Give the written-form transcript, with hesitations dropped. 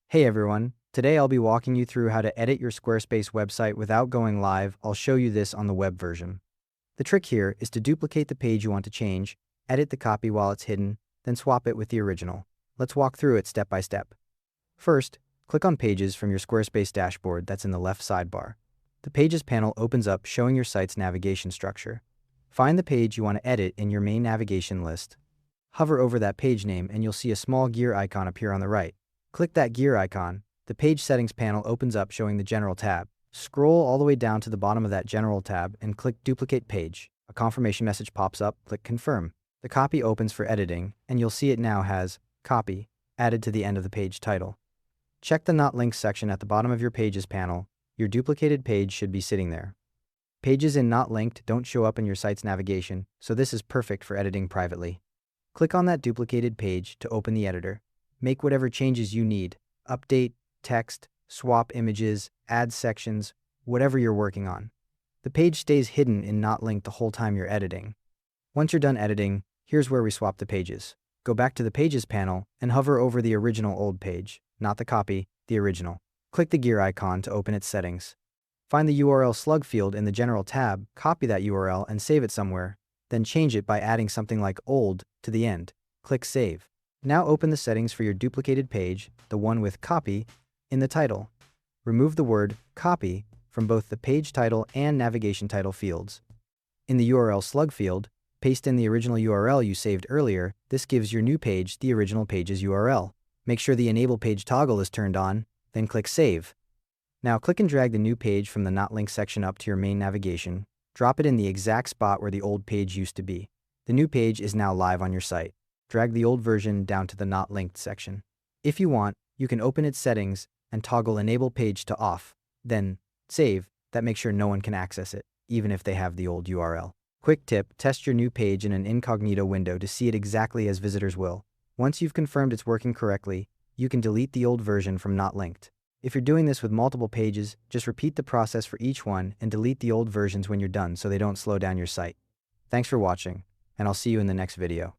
Hey everyone, today I'll be walking you through how to edit your Squarespace website without going live. I'll show you this on the web version. The trick here is to duplicate the page you want to change, edit the copy while it's hidden, then swap it with the original. Let's walk through it step by step. First, click on Pages from your Squarespace dashboard that's in the left sidebar. The Pages panel opens up showing your site's navigation structure. Find the page you want to edit in your main navigation list. Hover over that page name and you'll see a small gear icon appear on the right. Click that gear icon. The Page Settings panel opens up showing the General tab. Scroll all the way down to the bottom of that General tab and click Duplicate Page. A confirmation message pops up, click Confirm. The copy opens for editing, and you'll see it now has Copy added to the end of the page title. Check the Not Linked section at the bottom of your Pages panel. Your duplicated page should be sitting there. Pages in Not Linked don't show up in your site's navigation, so this is perfect for editing privately. Click on that duplicated page to open the editor. Make whatever changes you need. Update, text, swap images, add sections, whatever you're working on. The page stays hidden in Not Linked the whole time you're editing. Once you're done editing, here's where we swap the pages. Go back to the Pages panel and hover over the original old page, not the copy, the original. Click the gear icon to open its settings. Find the URL slug field in the General tab, copy that URL and save it somewhere, then change it by adding something like old to the end. Click Save. Now open the settings for your duplicated page, the one with Copy, in the title. Remove the word Copy from both the page title and navigation title fields. In the URL slug field, paste in the original URL you saved earlier. This gives your new page the original page's URL. Make sure the Enable Page toggle is turned on, then click Save. Now click and drag the new page from the Not Linked section up to your main navigation. Drop it in the exact spot where the old page used to be. The new page is now live on your site. Drag the old version down to the Not Linked section. If you want, you can open its settings and toggle Enable Page to off, then save. That makes sure no one can access it, even if they have the old URL. Quick tip, test your new page in an incognito window to see it exactly as visitors will. Once you've confirmed it's working correctly, you can delete the old version from Not Linked. If you're doing this with multiple pages, just repeat the process for each one and delete the old versions when you're done so they don't slow down your site. Thanks for watching, and I'll see you in the next video.